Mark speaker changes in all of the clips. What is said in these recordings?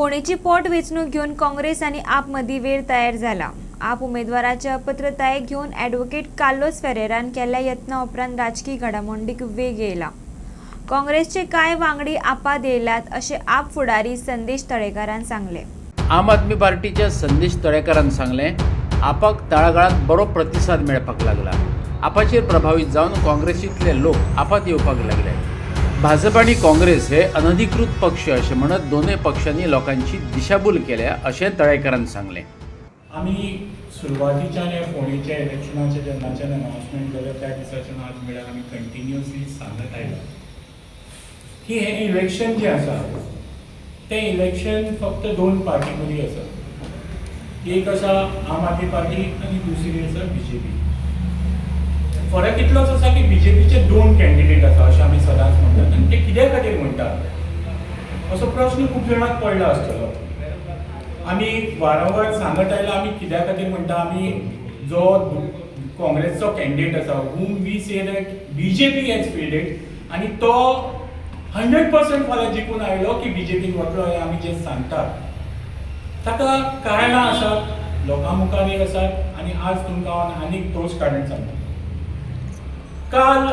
Speaker 1: फोणेची पोटवेंचणूक घेऊन काँग्रेस आणि आपमध्ये वेळ तयार झाला. आप उमेदवाराच्या अपात्रतायेक घेऊन ॲडव्होकेट कार्लोस फेरेरान केल्ल्या यत्ना उपरांत राजकीय घडामोडींक वेग येयला. काँग्रेसचे कांय वांगडी आपात येयल्यात अशें आप फुडारी संदेश तळेकरान सांगले.
Speaker 2: आम आदमी पार्टीच्या संदेश तळेकरान सांगलें, आपाक तळागाळात बरो प्रतिसाद मेळपाक लागला. आपाचेर प्रभावित जावन काँग्रेसींतले लोक आपात येवपाक लागले. भाजप आणि काँग्रेस हे अनधिकृत पक्ष अशें म्हणत दोनूय पक्षांनी लोकांची दिशाभूल केल्या अशें तळेकरान सांगलें.
Speaker 3: आमी सुरवातीच्यान ह्या फोणेच्या इलेक्शनाचे जेन्नाच्यान अनाउन्समेंट जालें त्या दिसाच्यान आज मेळ्यार आमी कंटिन्युअसली सांगत आयला की हें इलेक्शन जें आसा तें इलेक्शन फक्त दोन पार्टी मदीं आसा. एक आसा आम आदमी पार्टी आनी दुसरी आसा BJP. फरक इतलोच आसा की BJPचे दोन कॅन्डिडेट आसा अशें आमी सदांच म्हणटात आनी ते कित्या खातीर म्हणटात असो प्रश्न खूब जाणांक पडला आसतलो. आमी वारंवार सांगत आयला आमी कित्या खातीर म्हणटा, आमी जो काँग्रेसचो कॅन्डिडेट आसा whom we say that BJP has fielded आनी तो 100% फाल्यां जिखून आयलो की BJPन वतलो हें आमी जें सांगतात ताका कारणां आसात, लोकां मुखारय आसात आनी आज तुमकां हांव आनीक तोच कारण सांगता. काल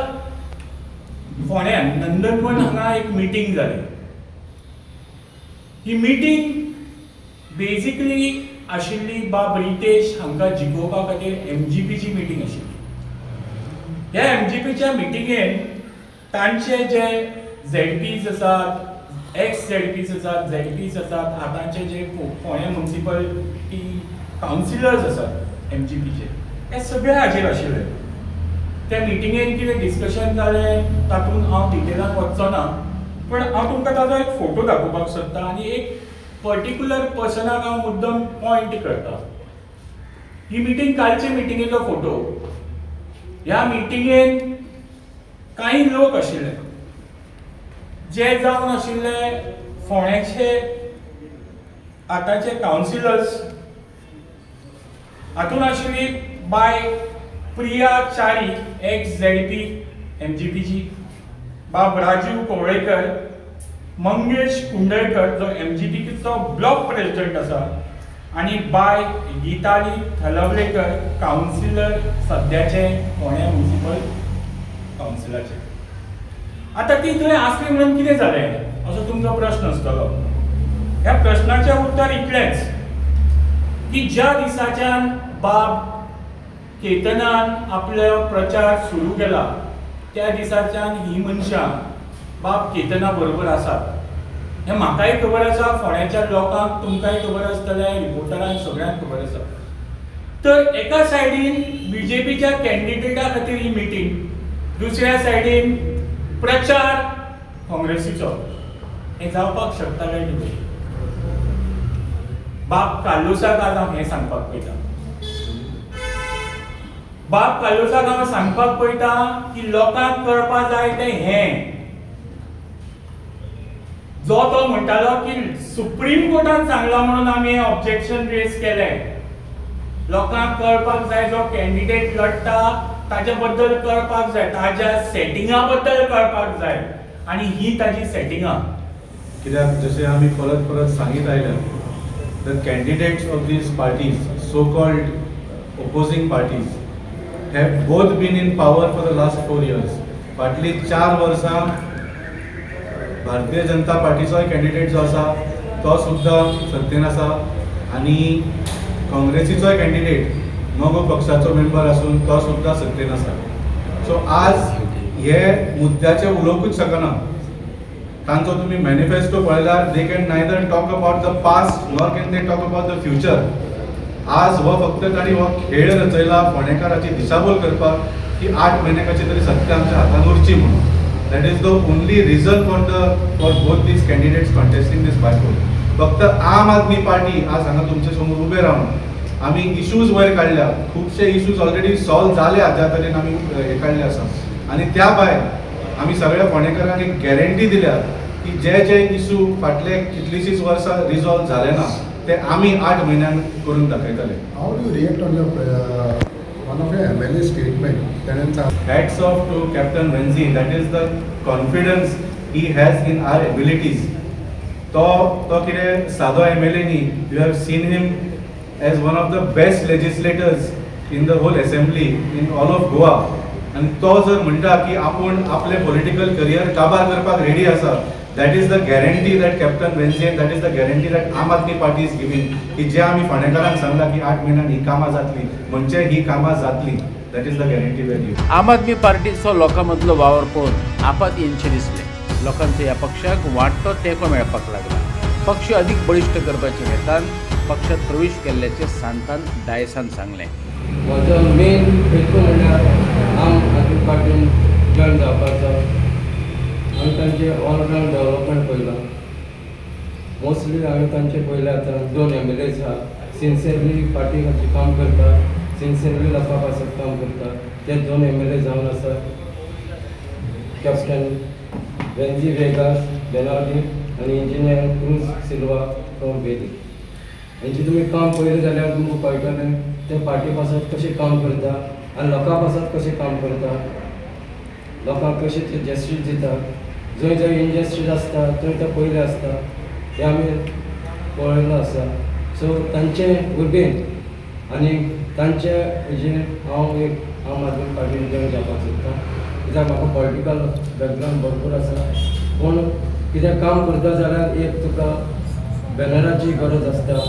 Speaker 3: फोंड्यान नंदनवन हांगा एक मिटींग जाली. ही मिटींग बेसिकली आशिल्ली बाब रितेश हांकां जिखोवपा खातीर MGPची मिटींग आशिल्ली. ह्या MGPच्या मिटींगेन तांचे जे ZPs आसात, ex-ZPs आसात, ZPs आसात, आतांचे जे फोंड्या म्युनिसिपलिटी कावन्सिलर्स आसात MGPचे, हे सगळे हाजेर आशिल्ले. त्या मिटींगेन कितें डिस्कशन जालें तातूंत हांव डिटेलान वचचो ना, पण हांव तुमकां ताजो एक फोटो दाखोवपाक सोदतां आनी एक पर्टिक्युलर पर्सनाक हांव मुद्दम पॉयंट करता. ही मिटींग कालचे मिटींगेचो फोटो. ह्या मिटींगेन कांय लोक आशिल्ले जे जावन आशिल्ले फोंड्याचे आतांचे कावन्सिलर्स. हातूंत आशिल्ली बाय प्रिया च्यारी ex-ZP MGPची, बाब राजीव कोवळेकर, मंगेश कुंडळकर जो MGPचो ब्लॉक प्रेसिडेंट आसा आनी बाय गीताली थलवलेकर कावन्सिलर सद्याचे फोंड्या म्युनिसिपल कावन्सिलाचे. आतां ती थंय आसली म्हणून कितें जालें असो तुमचो प्रश्न आसतलो. ह्या प्रश्नाचें उत्तर इतलेंच की ज्या दिसाच्यान बाब केतनान आपलो प्रचार सुरू केला त्या दिसाच्यान ही मनशां बाब केतना बरोबर आसात. हें म्हाकाय खबर आसा, फोंड्याच्या लोकांक तुमकांय खबर आसतलें, रिपोर्टरांक सगळ्यांक खबर आसा. तर एका सायडीन BJPच्या कॅन्डिडेटा खातीर ही मिटींग, दुसऱ्या सायडीन प्रचार काँग्रेसीचो. हें जावपाक शकता काय कितें? बाब कार्लोसाक आज हांव हें सांगपाक पळयता. बाब कार्लोसाक हांव सांगपाक पळयता की लोकांक कळपाक जाय तें हें, जो तो म्हणटालो की सुप्रीम कोर्टान सांगला म्हणून आमी हें ऑब्जेक्शन रेज केलें. लोकांक कळपाक जाय जो कॅन्डिडेट लढटा ताचे बद्दल कळपाक जाय, ताज्या सेटिंगा बद्दल कळपाक जाय आनी ही ताजी सेटिंगां.
Speaker 4: कित्याक जशें आमी परत परत सांगीत आयल्या, the candidates of these parties, so called opposing parties, have both been in power for the last 4 years. फाटली 4 वर्सां भारतीय जनता पार्टीचोय कॅन्डिडेट जो आसा तो सुद्दां सत्तेन आसा आनी काँग्रेसीचोय कॅन्डिडेट नवो पक्षाचो मेंबर आसून तो सुद्दां सत्तेन आसा. सो आज हे मुद्द्याचेर उलोवंकूच शकना. तांचो तुमी मॅनिफेस्टो पळयल्यार they can neither talk about the past nor can they talk about the future. आज हो फक्त तांणी हो खेळ रचयला फोंडेकाराची दिशाभूल करपाक की 8 म्हयने कशी तरी सत्ता आमच्या हातान उरची म्हणून. That is the only reason for both these candidates contesting this bypoll. फक्त आम आदमी पार्टी आज हांगा तुमचे समोर उबे रावन आमी इश्यूज वयर काडल्या, खुबशे इश्यूज ऑलरेडी सॉल्व जाल्या, ज्या तरेन आमी हे काडले आसा. आनी त्या भायर आमी सगळ्या फोंडेकारांक एक गॅरंटी दिल्या की जे जे इश्यू फाटले कितलींशींच वर्सां रिजॉल्व जाले ना ते आमी 8 म्हयन्यान करून दाखयतले.
Speaker 5: How do you react on your one of your MLA statement?
Speaker 4: Hats off to Captain Renzi. That is the confidence he has in our abilities. तो कितें सादो MLA न्ही. You have seen him as one of the best legislators in the whole assembly in all of Goa. आनी तो जर म्हणटा की आपूण आपले पॉलिटिकल करियर काबार करपाक रेडी आसा, that is the guarantee that Captain Benzi, that is the guarantee that Aam Aadmi Party is giving. की जे आमी फोंडेकारांक सांगला की 8 म्हयन्यान ही कामां जातली, म्हणजे ही कामां जातली. That is the guarantee we give.
Speaker 2: आम आदमी पार्टीचो लोकांमदलो वावर पळोवन आपात येवचें दिसलें. लोकांचो ह्या पक्षाक वाडटो तेंको मेळपाक लागला. पक्ष अदीक बळिश्ट करपाचे हेतान पक्षात प्रवेश केल्ल्याचें सांतान डायसान सांगलें.
Speaker 6: म्हजो मेन हेतू म्हणल्यार आम आदमी पार्टीन जॉयन जावपाचो आनी तांचे ऑल रावंड डेव्हलपमेंट पळयलां. मोस्टली हांवें तांचे पळयले आतां 2 MLAs आहा, सिन्सियरली पार्टी खातीर काम करता, सिन्सियरली लोकां पासत काम करता. ते 2 MLA जावन आसा कॅप्टन बेंजी वेगास बेनार्दी आनी इंजिनियर क्रूज सिल्वा फ्रॉम वेली. हेंचे तुमी काम पळयलें जाल्यार तुमकां कळटलें ते पार्टी पासत कशें काम करता आनी लोकां पासत कशें काम करता, लोकांक कशें ते जस्टीस दिता. जंय जंय इनजस्टीस आसता थंय ते पयले आसता, हे आमी पळयल्लो आसा. सो तांचे उर्बेन आनी तांचे हेजेर हांव एक आम आदमी पार्टीन जॉयन जावपाक सोदतां. कित्याक म्हाका पॉलिटिकल बॅकग्रावंड भरपूर आसा. पूण कितें काम करता जाल्यार एक तुका बॅनराची गरज आसता.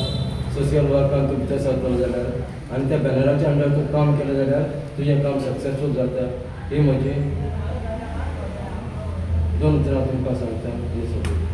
Speaker 6: सोशियल वर्कान तुका तें सरतलो जाल्यार आनी त्या बॅनराच्या अंडर तूं काम केलें जाल्यार तुजें काम सक्सेसफूल जाता. ही म्हजी 2 उतरां तुमकां सांगता.